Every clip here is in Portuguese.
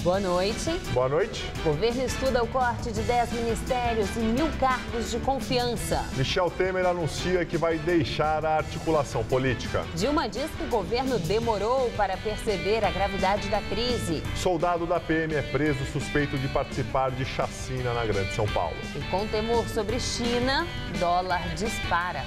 Boa noite. Boa noite. O governo estuda o corte de 10 ministérios e 1.000 cargos de confiança. Michel Temer anuncia que vai deixar a articulação política. Dilma diz que o governo demorou para perceber a gravidade da crise. Soldado da PM é preso suspeito de participar de chacina na Grande São Paulo. E com temor sobre China, dólar dispara.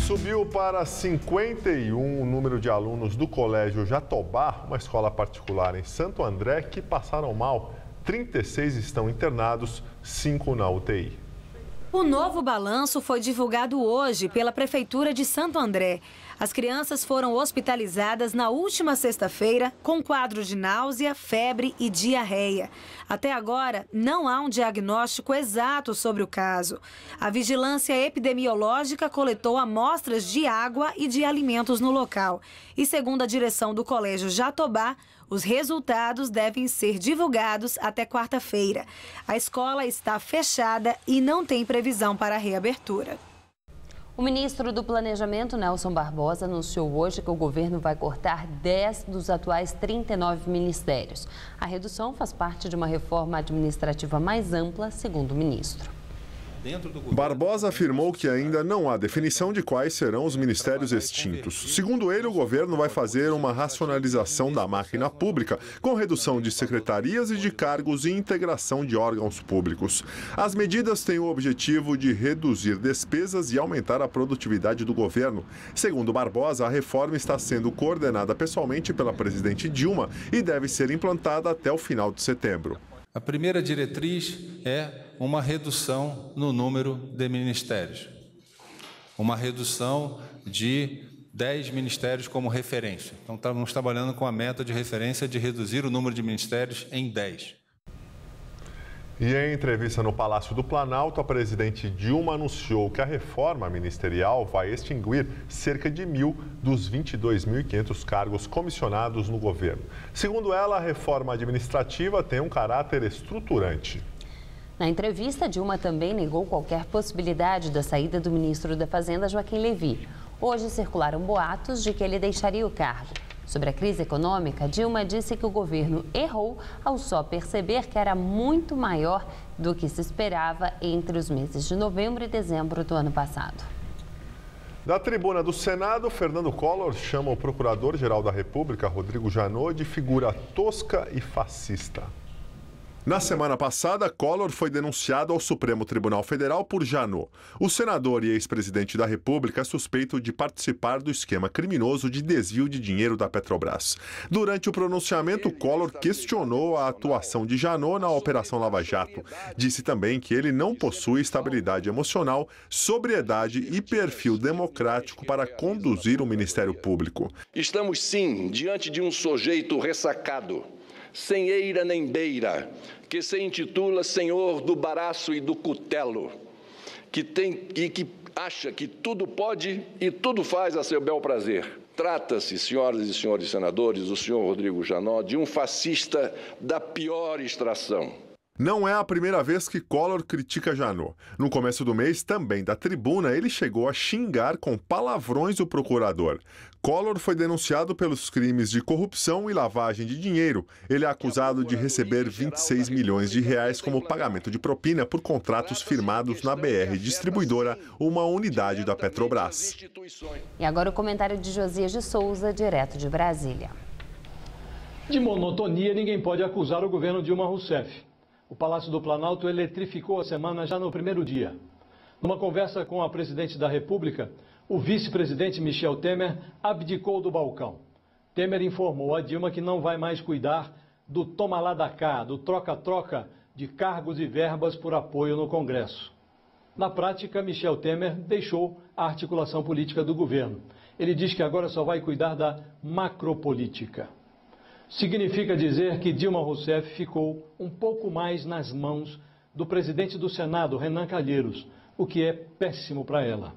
Subiu para 51 o número de alunos do Colégio Jatobá, uma escola particular em Santo André, que passaram mal. 36 estão internados, 5 na UTI. O novo balanço foi divulgado hoje pela Prefeitura de Santo André. As crianças foram hospitalizadas na última sexta-feira com quadro de náusea, febre e diarreia. Até agora, não há um diagnóstico exato sobre o caso. A vigilância epidemiológica coletou amostras de água e de alimentos no local. E segundo a direção do Colégio Jatobá, os resultados devem ser divulgados até quarta-feira. A escola está fechada e não tem previsão para a reabertura. O ministro do Planejamento, Nelson Barbosa, anunciou hoje que o governo vai cortar 10 dos atuais 39 ministérios. A redução faz parte de uma reforma administrativa mais ampla, segundo o ministro. Barbosa afirmou que ainda não há definição de quais serão os ministérios extintos. Segundo ele, o governo vai fazer uma racionalização da máquina pública, com redução de secretarias e de cargos e integração de órgãos públicos. As medidas têm o objetivo de reduzir despesas e aumentar a produtividade do governo. Segundo Barbosa, a reforma está sendo coordenada pessoalmente pela presidente Dilma e deve ser implantada até o final de setembro. A primeira diretriz é uma redução no número de ministérios. Uma redução de 10 ministérios como referência. Então, estamos trabalhando com a meta de referência de reduzir o número de ministérios em 10. E em entrevista no Palácio do Planalto, a presidente Dilma anunciou que a reforma ministerial vai extinguir cerca de 1.000 dos 22.500 cargos comissionados no governo. Segundo ela, a reforma administrativa tem um caráter estruturante. Na entrevista, Dilma também negou qualquer possibilidade da saída do ministro da Fazenda, Joaquim Levy. Hoje circularam boatos de que ele deixaria o cargo. Sobre a crise econômica, Dilma disse que o governo errou ao só perceber que era muito maior do que se esperava entre os meses de novembro e dezembro do ano passado. Da tribuna do Senado, Fernando Collor chama o Procurador-Geral da República, Rodrigo Janot, de figura tosca e fascista. Na semana passada, Collor foi denunciado ao Supremo Tribunal Federal por Janot. O senador e ex-presidente da República é suspeito de participar do esquema criminoso de desvio de dinheiro da Petrobras. Durante o pronunciamento, Collor questionou a atuação de Janot na Operação Lava Jato. Disse também que ele não possui estabilidade emocional, sobriedade e perfil democrático para conduzir o Ministério Público. Estamos, sim, diante de um sujeito ressacado, sem eira nem beira, que se intitula Senhor do Baraço e do Cutelo, que acha que tudo pode e tudo faz a seu bel prazer. Trata-se, senhoras e senhores senadores, do senhor Rodrigo Janot, de um fascista da pior extração. Não é a primeira vez que Collor critica Janot. No começo do mês, também da tribuna, ele chegou a xingar com palavrões o procurador. Collor foi denunciado pelos crimes de corrupção e lavagem de dinheiro. Ele é acusado de receber 26 milhões de reais como pagamento de propina por contratos firmados na BR Distribuidora, uma unidade da Petrobras. E agora o comentário de Josias de Souza, direto de Brasília. De monotonia, ninguém pode acusar o governo Dilma Rousseff. O Palácio do Planalto eletrificou a semana já no primeiro dia. Numa conversa com a presidente da República, o vice-presidente Michel Temer abdicou do balcão. Temer informou a Dilma que não vai mais cuidar do toma lá da cá, do troca-troca de cargos e verbas por apoio no Congresso. Na prática, Michel Temer deixou a articulação política do governo. Ele diz que agora só vai cuidar da macropolítica. Significa dizer que Dilma Rousseff ficou um pouco mais nas mãos do presidente do Senado, Renan Calheiros, o que é péssimo para ela.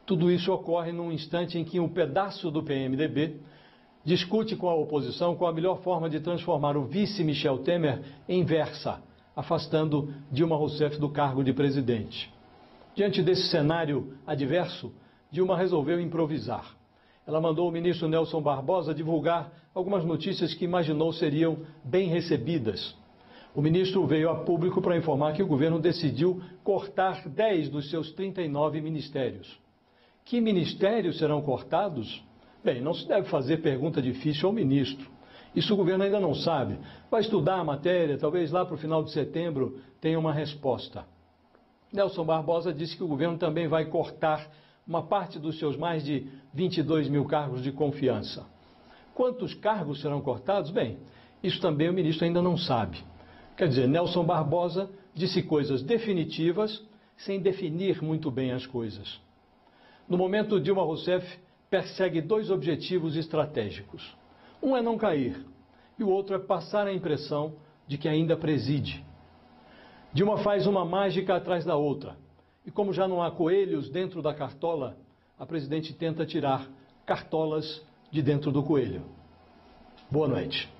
Tudo isso ocorre num instante em que um pedaço do PMDB discute com a oposição qual a melhor forma de transformar o vice Michel Temer em versa, afastando Dilma Rousseff do cargo de presidente. Diante desse cenário adverso, Dilma resolveu improvisar. Ela mandou o ministro Nelson Barbosa divulgar algumas notícias que imaginou seriam bem recebidas. O ministro veio a público para informar que o governo decidiu cortar 10 dos seus 39 ministérios. Que ministérios serão cortados? Bem, não se deve fazer pergunta difícil ao ministro. Isso o governo ainda não sabe. Vai estudar a matéria, talvez lá para o final de setembro tenha uma resposta. Nelson Barbosa disse que o governo também vai cortar uma parte dos seus mais de 22 mil cargos de confiança. Quantos cargos serão cortados? Bem, isso também o ministro ainda não sabe. Quer dizer, Nelson Barbosa disse coisas definitivas sem definir muito bem as coisas. No momento, Dilma Rousseff persegue 2 objetivos estratégicos. Um é não cair e o outro é passar a impressão de que ainda preside. Dilma faz uma mágica atrás da outra. E como já não há coelhos dentro da cartola, a presidente tenta tirar cartolas de dentro do coelho. Boa noite.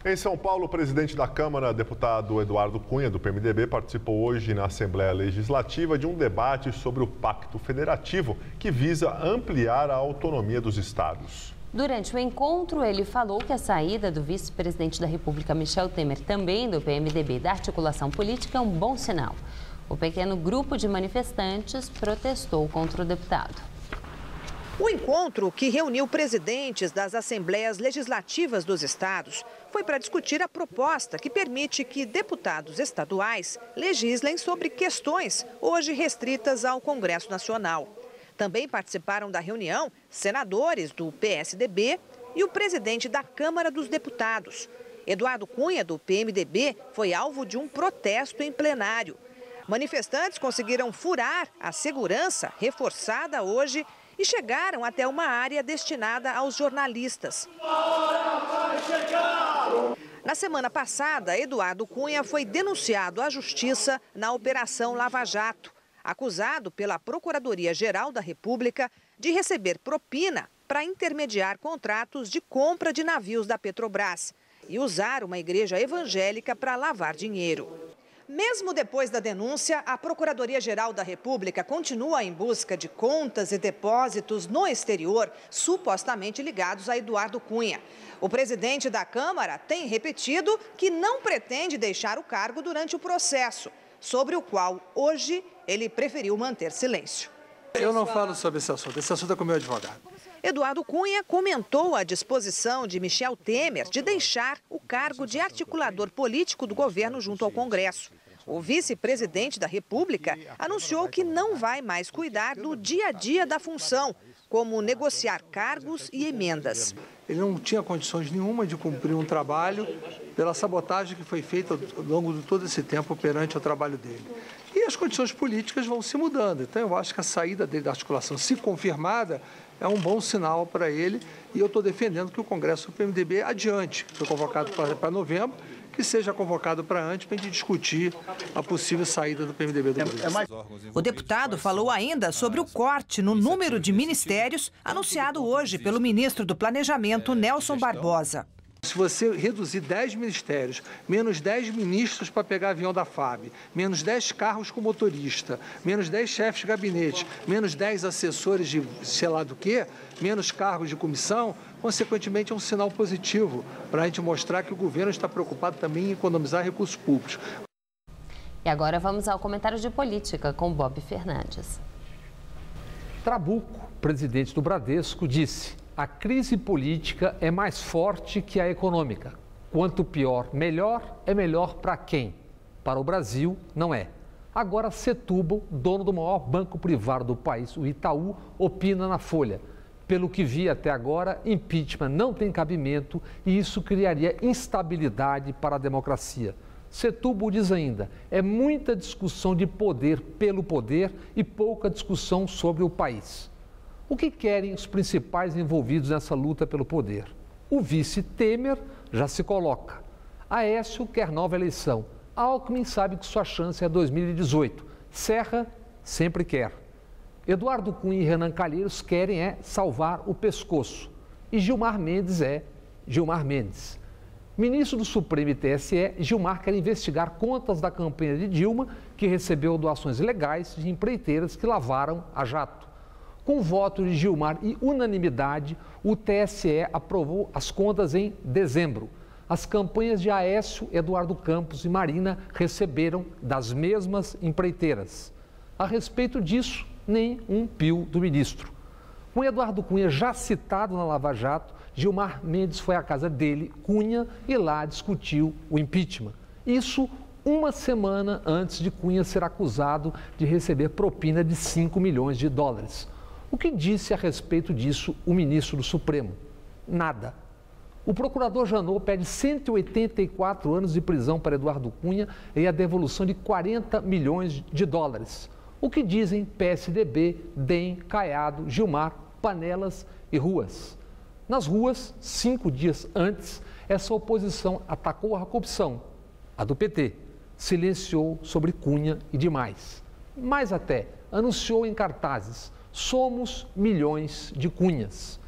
Em São Paulo, o presidente da Câmara, deputado Eduardo Cunha, do PMDB, participou hoje na Assembleia Legislativa de um debate sobre o Pacto Federativo, que visa ampliar a autonomia dos estados. Durante o encontro, ele falou que a saída do vice-presidente da República, Michel Temer, também do PMDB, da articulação política, é um bom sinal. O pequeno grupo de manifestantes protestou contra o deputado. O encontro, que reuniu presidentes das Assembleias Legislativas dos estados, foi para discutir a proposta que permite que deputados estaduais legislem sobre questões hoje restritas ao Congresso Nacional. Também participaram da reunião senadores do PSDB e o presidente da Câmara dos Deputados. Eduardo Cunha, do PMDB, foi alvo de um protesto em plenário. Manifestantes conseguiram furar a segurança reforçada hoje e chegaram até uma área destinada aos jornalistas. Na semana passada, Eduardo Cunha foi denunciado à Justiça na Operação Lava Jato, acusado pela Procuradoria-Geral da República de receber propina para intermediar contratos de compra de navios da Petrobras e usar uma igreja evangélica para lavar dinheiro. Mesmo depois da denúncia, a Procuradoria-Geral da República continua em busca de contas e depósitos no exterior, supostamente ligados a Eduardo Cunha. O presidente da Câmara tem repetido que não pretende deixar o cargo durante o processo, sobre o qual hoje ele preferiu manter silêncio. Eu não falo sobre esse assunto é com o meu advogado. Eduardo Cunha comentou a disposição de Michel Temer de deixar o cargo de articulador político do governo junto ao Congresso. O vice-presidente da República anunciou que não vai mais cuidar do dia a dia da função, como negociar cargos e emendas. Ele não tinha condições nenhuma de cumprir um trabalho pela sabotagem que foi feita ao longo de todo esse tempo perante o trabalho dele. E as condições políticas vão se mudando. Então, eu acho que a saída dele da articulação, se confirmada, é um bom sinal para ele. E eu estou defendendo que o Congresso do PMDB adiante, que foi convocado para novembro, que seja convocado para antes, para a gente discutir a possível saída do PMDB do Brasil. O deputado falou ainda sobre o corte no número de ministérios anunciado hoje pelo ministro do Planejamento, Nelson Barbosa. Se você reduzir 10 ministérios, menos 10 ministros para pegar avião da FAB, menos 10 carros com motorista, menos 10 chefes de gabinete, menos 10 assessores de sei lá do quê, menos cargos de comissão, consequentemente é um sinal positivo para a gente mostrar que o governo está preocupado também em economizar recursos públicos. E agora vamos ao comentário de política com Bob Fernandes. Trabuco, presidente do Bradesco, disse: a crise política é mais forte que a econômica. Quanto pior, melhor, é melhor para quem? Para o Brasil, não é. Agora, Setúbal, dono do maior banco privado do país, o Itaú, opina na Folha. Pelo que vi até agora, impeachment não tem cabimento e isso criaria instabilidade para a democracia. Setúbal diz ainda: é muita discussão de poder pelo poder e pouca discussão sobre o país. O que querem os principais envolvidos nessa luta pelo poder? O vice Temer já se coloca. Aécio quer nova eleição. Alckmin sabe que sua chance é 2018. Serra sempre quer. Eduardo Cunha e Renan Calheiros querem salvar o pescoço. E Gilmar Mendes Gilmar Mendes. Ministro do Supremo e TSE, Gilmar quer investigar contas da campanha de Dilma, que recebeu doações ilegais de empreiteiras que lavaram a jato. Com voto de Gilmar e unanimidade, o TSE aprovou as contas em dezembro. As campanhas de Aécio, Eduardo Campos e Marina receberam das mesmas empreiteiras. A respeito disso, nem um pio do ministro. Com Eduardo Cunha já citado na Lava Jato, Gilmar Mendes foi à casa dele, Cunha, e lá discutiu o impeachment. Isso uma semana antes de Cunha ser acusado de receber propina de 5 milhões de dólares. O que disse a respeito disso o ministro do Supremo? Nada. O procurador Janot pede 184 anos de prisão para Eduardo Cunha e a devolução de 40 milhões de dólares. O que dizem PSDB, DEM, Caiado, Gilmar, Panelas e Ruas. Nas ruas, 5 dias antes, essa oposição atacou a corrupção, a do PT, silenciou sobre Cunha e demais. Mais até, anunciou em cartazes, somos milhões de Cunhas.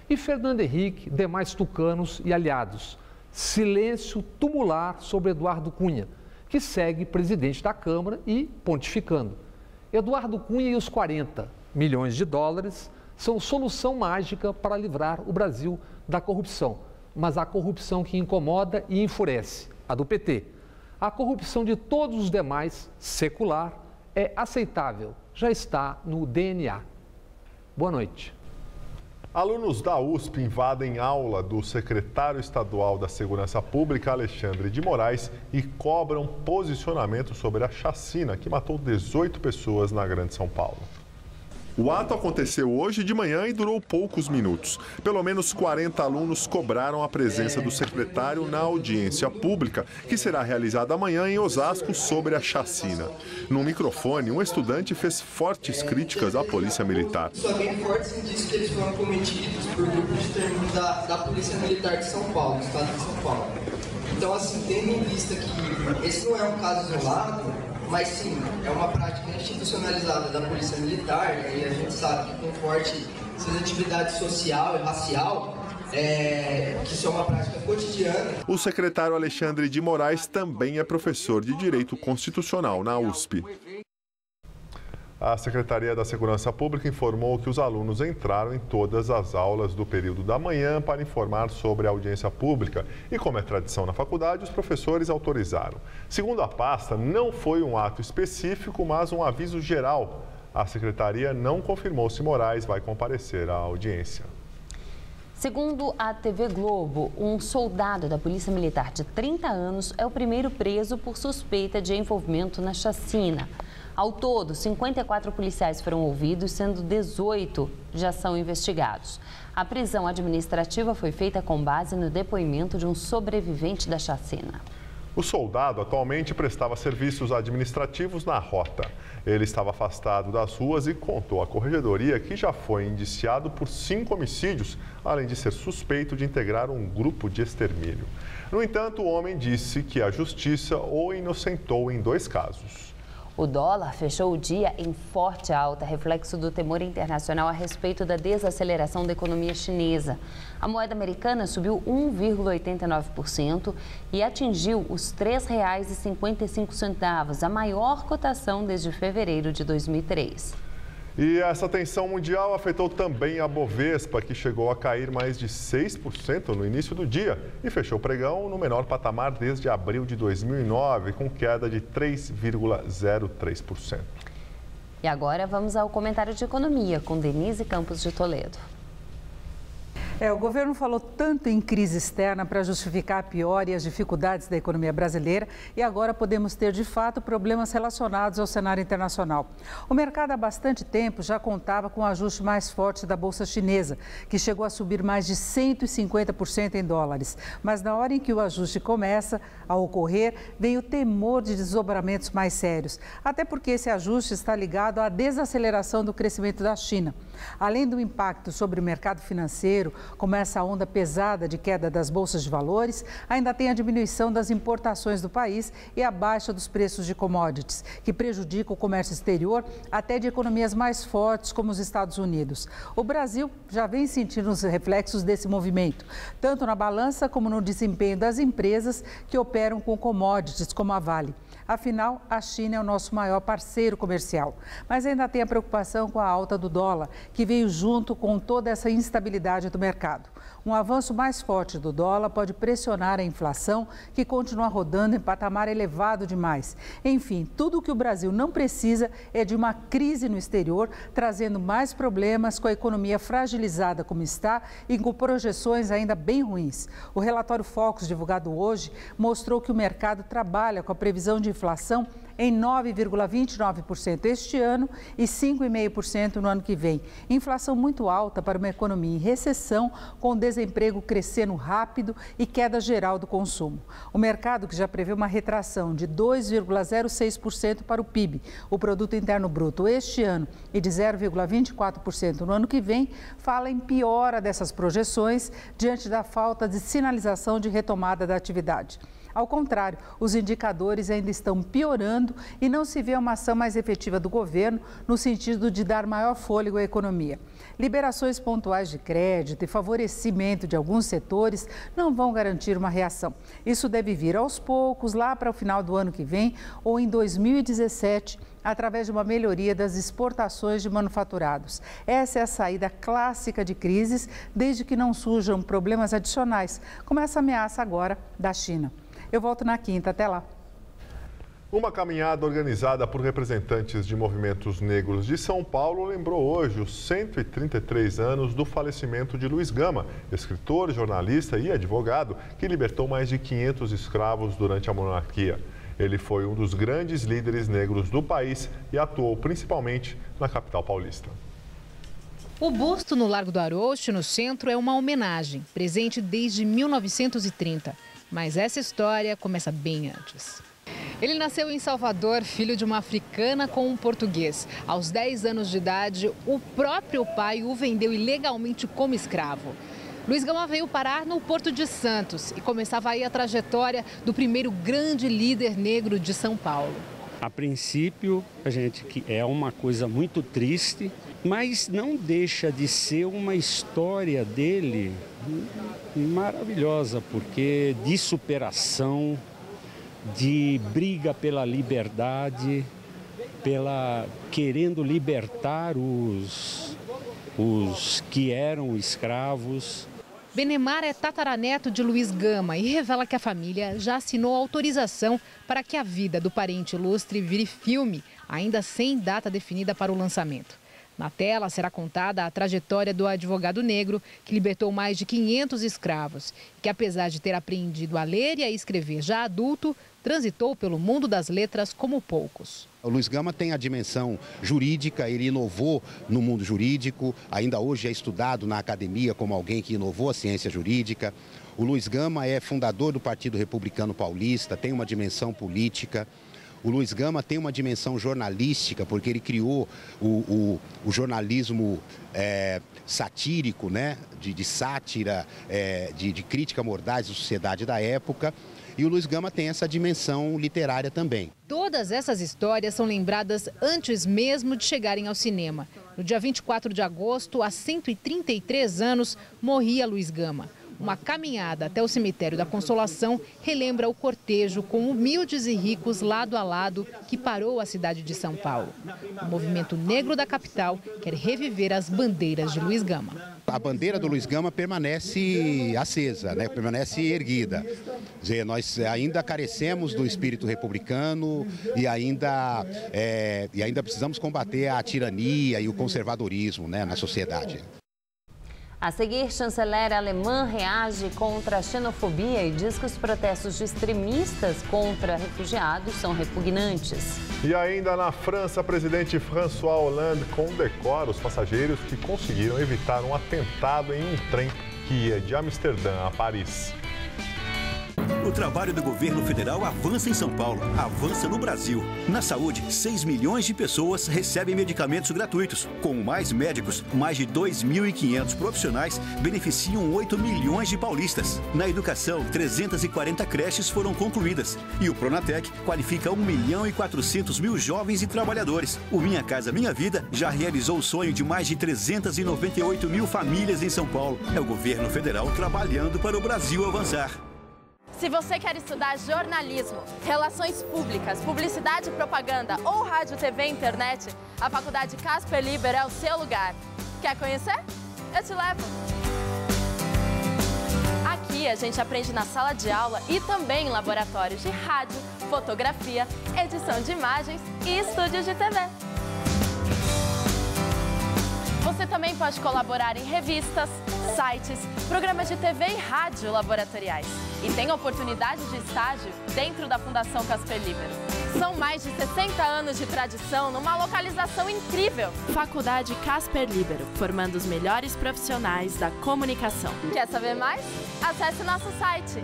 E Fernando Henrique, demais tucanos e aliados, silêncio tumular sobre Eduardo Cunha, que segue presidente da Câmara e pontificando. Eduardo Cunha e os 40 milhões de dólares são solução mágica para livrar o Brasil da corrupção, mas a corrupção que incomoda e enfurece, a do PT. A corrupção de todos os demais, secular, é aceitável, já está no DNA. Boa noite. Alunos da USP invadem aula do secretário estadual da Segurança Pública, Alexandre de Moraes, e cobram posicionamento sobre a chacina que matou 18 pessoas na Grande São Paulo. O ato aconteceu hoje de manhã e durou poucos minutos. Pelo menos 40 alunos cobraram a presença do secretário na audiência pública, que será realizada amanhã em Osasco sobre a chacina. No microfone, um estudante fez fortes críticas à Polícia Militar. Só bem fortes indícios que eles foram cometidos por grupos de termos da Polícia Militar de São Paulo, do Estado de São Paulo. Então, assim, tendo em vista que esse não é um caso isolado, mas sim, é uma prática institucionalizada da Polícia Militar, e a gente sabe que comporte essas atividades social e racial, que isso é uma prática cotidiana. O secretário Alexandre de Moraes também é professor de Direito Constitucional na USP. A Secretaria da Segurança Pública informou que os alunos entraram em todas as aulas do período da manhã para informar sobre a audiência pública e, como é tradição na faculdade, os professores autorizaram. Segundo a pasta, não foi um ato específico, mas um aviso geral. A Secretaria não confirmou se Moraes vai comparecer à audiência. Segundo a TV Globo, um soldado da Polícia Militar de 30 anos é o primeiro preso por suspeita de envolvimento na chacina. Ao todo, 54 policiais foram ouvidos, sendo 18 já são investigados. A prisão administrativa foi feita com base no depoimento de um sobrevivente da chacina. O soldado atualmente prestava serviços administrativos na rota. Ele estava afastado das ruas e contou à corregedoria que já foi indiciado por 5 homicídios, além de ser suspeito de integrar um grupo de extermínio. No entanto, o homem disse que a justiça o inocentou em 2 casos. O dólar fechou o dia em forte alta, reflexo do temor internacional a respeito da desaceleração da economia chinesa. A moeda americana subiu 1,89% e atingiu os R$ 3,55, a maior cotação desde fevereiro de 2003. E essa tensão mundial afetou também a Bovespa, que chegou a cair mais de 6% no início do dia e fechou o pregão no menor patamar desde abril de 2009, com queda de 3,03%. E agora vamos ao comentário de economia com Denise Campos de Toledo. O governo falou tanto em crise externa para justificar a piora e as dificuldades da economia brasileira e agora podemos ter, de fato, problemas relacionados ao cenário internacional. O mercado há bastante tempo já contava com o ajuste mais forte da Bolsa Chinesa, que chegou a subir mais de 150% em dólares. Mas na hora em que o ajuste começa a ocorrer, vem o temor de desdobramentos mais sérios, até porque esse ajuste está ligado à desaceleração do crescimento da China. Além do impacto sobre o mercado financeiro, como essa onda pesada de queda das bolsas de valores, ainda tem a diminuição das importações do país e a baixa dos preços de commodities, que prejudica o comércio exterior até de economias mais fortes como os Estados Unidos. O Brasil já vem sentindo os reflexos desse movimento, tanto na balança como no desempenho das empresas que operam com commodities como a Vale. Afinal, a China é o nosso maior parceiro comercial. Mas ainda tem a preocupação com a alta do dólar, que veio junto com toda essa instabilidade do mercado. Um avanço mais forte do dólar pode pressionar a inflação, que continua rodando em patamar elevado demais. Enfim, tudo o que o Brasil não precisa é de uma crise no exterior, trazendo mais problemas com a economia fragilizada como está e com projeções ainda bem ruins. O relatório Focus, divulgado hoje, mostrou que o mercado trabalha com a previsão de inflação em 9,29% este ano e 5,5% no ano que vem. Inflação muito alta para uma economia em recessão, com desemprego crescendo rápido e queda geral do consumo. O mercado, que já prevê uma retração de 2,06% para o PIB, o Produto Interno Bruto, este ano e de 0,24% no ano que vem, fala em piora dessas projeções diante da falta de sinalização de retomada da atividade. Ao contrário, os indicadores ainda estão piorando e não se vê uma ação mais efetiva do governo no sentido de dar maior fôlego à economia. Liberações pontuais de crédito e favorecimento de alguns setores não vão garantir uma reação. Isso deve vir aos poucos, lá para o final do ano que vem ou em 2017, através de uma melhoria das exportações de manufaturados. Essa é a saída clássica de crises, desde que não surjam problemas adicionais, como essa ameaça agora da China. Eu volto na quinta, até lá. Uma caminhada organizada por representantes de movimentos negros de São Paulo lembrou hoje os 133 anos do falecimento de Luiz Gama, escritor, jornalista e advogado que libertou mais de 500 escravos durante a monarquia. Ele foi um dos grandes líderes negros do país e atuou principalmente na capital paulista. O busto no Largo do Aroche, no centro, é uma homenagem, presente desde 1930. Mas essa história começa bem antes. Ele nasceu em Salvador, filho de uma africana com um português. Aos 10 anos de idade, o próprio pai o vendeu ilegalmente como escravo. Luiz Gama veio parar no Porto de Santos e começava aí a trajetória do primeiro grande líder negro de São Paulo. A princípio, que é uma coisa muito triste, mas não deixa de ser uma história dele maravilhosa, porque de superação, de briga pela liberdade, querendo libertar os que eram escravos. Benemar é tataraneto de Luiz Gama e revela que a família já assinou autorização para que a vida do parente ilustre vire filme, ainda sem data definida para o lançamento. Na tela será contada a trajetória do advogado negro que libertou mais de 500 escravos e que, apesar de ter aprendido a ler e a escrever já adulto, transitou pelo mundo das letras como poucos. O Luiz Gama tem a dimensão jurídica, ele inovou no mundo jurídico, ainda hoje é estudado na academia como alguém que inovou a ciência jurídica. O Luiz Gama é fundador do Partido Republicano Paulista, tem uma dimensão política. O Luiz Gama tem uma dimensão jornalística, porque ele criou o jornalismo satírico, né? de sátira, de crítica mordaz da sociedade da época. E o Luiz Gama tem essa dimensão literária também. Todas essas histórias são lembradas antes mesmo de chegarem ao cinema. No dia 24 de agosto, há 133 anos, morria Luiz Gama. Uma caminhada até o cemitério da Consolação relembra o cortejo com humildes e ricos lado a lado que parou a cidade de São Paulo. O movimento negro da capital quer reviver as bandeiras de Luiz Gama. A bandeira do Luiz Gama permanece acesa, né? Permanece erguida. Quer dizer, nós ainda carecemos do espírito republicano e ainda precisamos combater a tirania e o conservadorismo, né, na sociedade. A seguir, chanceler alemã reage contra a xenofobia e diz que os protestos de extremistas contra refugiados são repugnantes. E ainda na França, presidente François Hollande condecora os passageiros que conseguiram evitar um atentado em um trem que ia de Amsterdã a Paris. O trabalho do governo federal avança em São Paulo, avança no Brasil. Na saúde, 6 milhões de pessoas recebem medicamentos gratuitos. Com mais médicos, mais de 2.500 profissionais beneficiam 8 milhões de paulistas. Na educação, 340 creches foram concluídas. E o Pronatec qualifica 1.400.000 jovens e trabalhadores. O Minha Casa Minha Vida já realizou o sonho de mais de 398.000 famílias em São Paulo. É o governo federal trabalhando para o Brasil avançar. Se você quer estudar jornalismo, relações públicas, publicidade e propaganda ou rádio, TV e internet, a Faculdade Casper Libero é o seu lugar. Quer conhecer? Eu te levo! Aqui a gente aprende na sala de aula e também em laboratórios de rádio, fotografia, edição de imagens e estúdios de TV. Você também pode colaborar em revistas, sites, programas de TV e rádio laboratoriais. E tem oportunidade de estágio dentro da Fundação Casper Libero. São mais de 60 anos de tradição numa localização incrível. Faculdade Casper Libero, formando os melhores profissionais da comunicação. Quer saber mais? Acesse nosso site.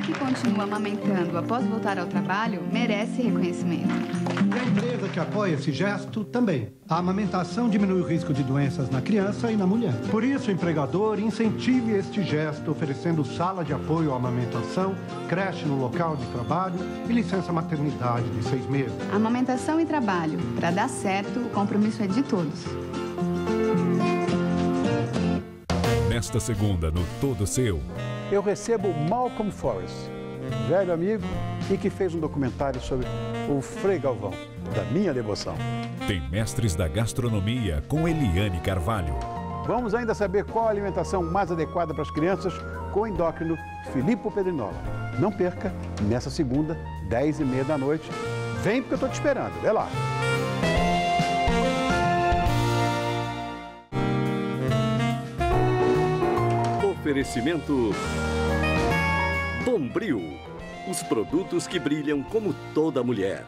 Que continua amamentando após voltar ao trabalho merece reconhecimento. E a empresa que apoia esse gesto também. A amamentação diminui o risco de doenças na criança e na mulher. Por isso, o empregador incentive este gesto, oferecendo sala de apoio à amamentação, creche no local de trabalho e licença maternidade de 6 meses. Amamentação e trabalho. Para dar certo, o compromisso é de todos. Nesta segunda, no Todo Seu. Eu recebo Malcolm Forrest, velho amigo e que fez um documentário sobre o Frei Galvão, da minha devoção. Tem Mestres da Gastronomia com Eliane Carvalho. Vamos ainda saber qual a alimentação mais adequada para as crianças com o endócrino Filippo Pedrinola. Não perca, nessa segunda, 10h30 da noite. Vem porque eu estou te esperando, vê lá. Oferecimento Bombril, os produtos que brilham como toda mulher.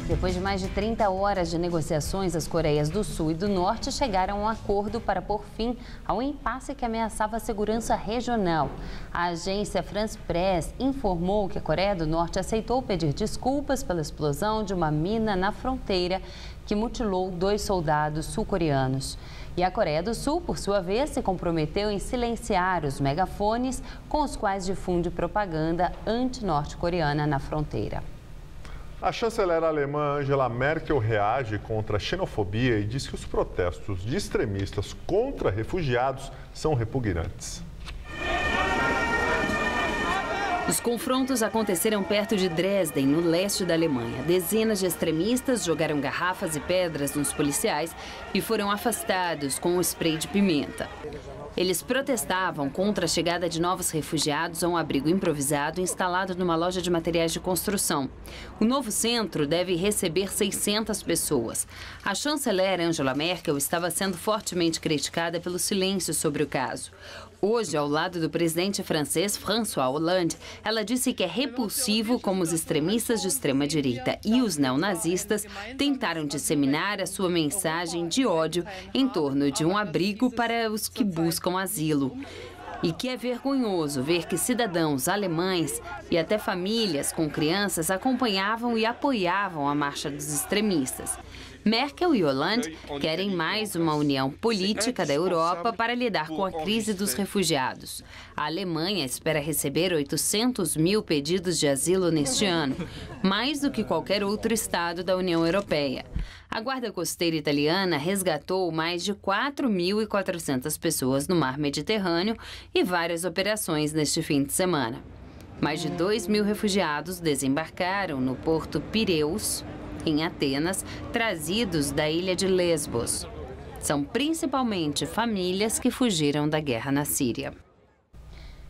Depois de mais de 30 horas de negociações, as Coreias do Sul e do Norte chegaram a um acordo para pôr fim ao impasse que ameaçava a segurança regional. A agência France Press informou que a Coreia do Norte aceitou pedir desculpas pela explosão de uma mina na fronteira que mutilou 2 soldados sul-coreanos. E a Coreia do Sul, por sua vez, se comprometeu em silenciar os megafones com os quais difunde propaganda anti-norte-coreana na fronteira. A chanceler alemã Angela Merkel reage contra a xenofobia e diz que os protestos de extremistas contra refugiados são repugnantes. Os confrontos aconteceram perto de Dresden, no leste da Alemanha. Dezenas de extremistas jogaram garrafas e pedras nos policiais e foram afastados com um spray de pimenta. Eles protestavam contra a chegada de novos refugiados a um abrigo improvisado instalado numa loja de materiais de construção. O novo centro deve receber 600 pessoas. A chanceler Angela Merkel estava sendo fortemente criticada pelo silêncio sobre o caso. Hoje, ao lado do presidente francês François Hollande, ela disse que é repulsivo como os extremistas de extrema-direita e os neonazistas tentaram disseminar a sua mensagem de ódio em torno de um abrigo para os que buscam asilo. E que é vergonhoso ver que cidadãos alemães e até famílias com crianças acompanhavam e apoiavam a marcha dos extremistas. Merkel e Hollande querem mais uma união política da Europa para lidar com a crise dos refugiados. A Alemanha espera receber 800.000 pedidos de asilo neste ano, mais do que qualquer outro estado da União Europeia. A Guarda Costeira italiana resgatou mais de 4.400 pessoas no Mar Mediterrâneo e várias operações neste fim de semana. Mais de 2.000 refugiados desembarcaram no porto Pireus, em Atenas, trazidos da ilha de Lesbos. São principalmente famílias que fugiram da guerra na Síria.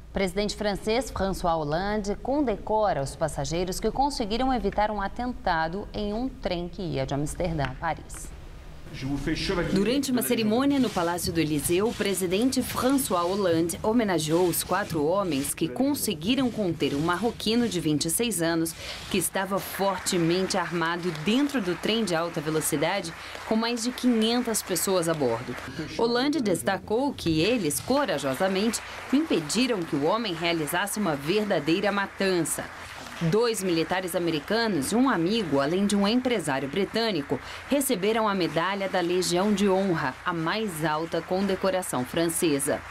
O presidente francês François Hollande condecora os passageiros que conseguiram evitar um atentado em um trem que ia de Amsterdã a Paris. Durante uma cerimônia no Palácio do Eliseu, o presidente François Hollande homenageou os 4 homens que conseguiram conter um marroquino de 26 anos que estava fortemente armado dentro do trem de alta velocidade com mais de 500 pessoas a bordo. Hollande destacou que eles, corajosamente, impediram que o homem realizasse uma verdadeira matança. 2 militares americanos e um amigo, além de um empresário britânico, receberam a medalha da Legião de Honra, a mais alta condecoração francesa.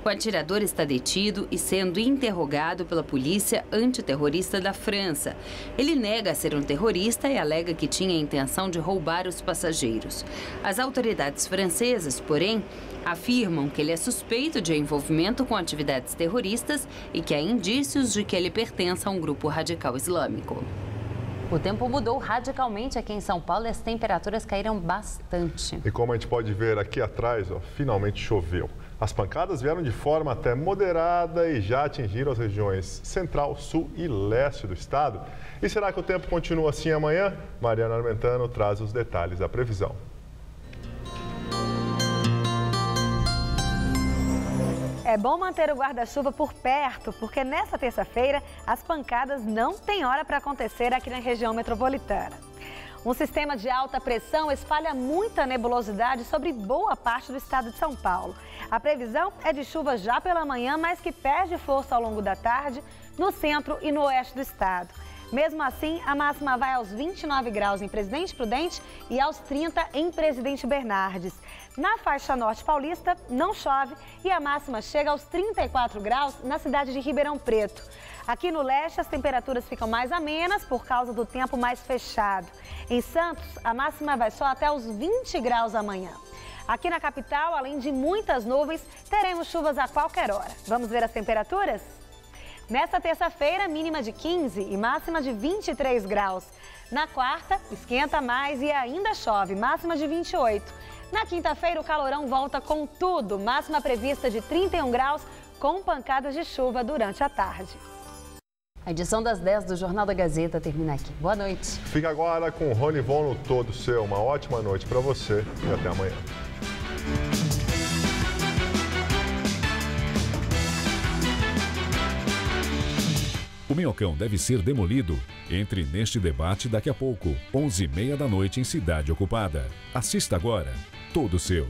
O atirador está detido e sendo interrogado pela polícia antiterrorista da França. Ele nega ser um terrorista e alega que tinha a intenção de roubar os passageiros. As autoridades francesas, porém, afirmam que ele é suspeito de envolvimento com atividades terroristas e que há indícios de que ele pertence a um grupo radical islâmico. O tempo mudou radicalmente aqui em São Paulo e as temperaturas caíram bastante. E como a gente pode ver aqui atrás, finalmente choveu. As pancadas vieram de forma até moderada e já atingiram as regiões central, sul e leste do estado. E será que o tempo continua assim amanhã? Mariana Armentano traz os detalhes da previsão. É bom manter o guarda-chuva por perto, porque nessa terça-feira as pancadas não têm hora para acontecer aqui na região metropolitana. Um sistema de alta pressão espalha muita nebulosidade sobre boa parte do estado de São Paulo. A previsão é de chuva já pela manhã, mas que perde força ao longo da tarde no centro e no oeste do estado. Mesmo assim, a máxima vai aos 29 graus em Presidente Prudente e aos 30 em Presidente Bernardes. Na faixa norte paulista, não chove e a máxima chega aos 34 graus na cidade de Ribeirão Preto. Aqui no leste, as temperaturas ficam mais amenas por causa do tempo mais fechado. Em Santos, a máxima vai só até os 20 graus amanhã. Aqui na capital, além de muitas nuvens, teremos chuvas a qualquer hora. Vamos ver as temperaturas? Nesta terça-feira, mínima de 15 e máxima de 23 graus. Na quarta, esquenta mais e ainda chove, máxima de 28. Na quinta-feira, o calorão volta com tudo, máxima prevista de 31 graus, com pancadas de chuva durante a tarde. A edição das 10 do Jornal da Gazeta termina aqui. Boa noite. Fica agora com o Rony Von no Todo Seu. Uma ótima noite para você e até amanhã. O Minhocão deve ser demolido? Entre neste debate daqui a pouco, 11h30 da noite em Cidade Ocupada. Assista agora, Todo Seu.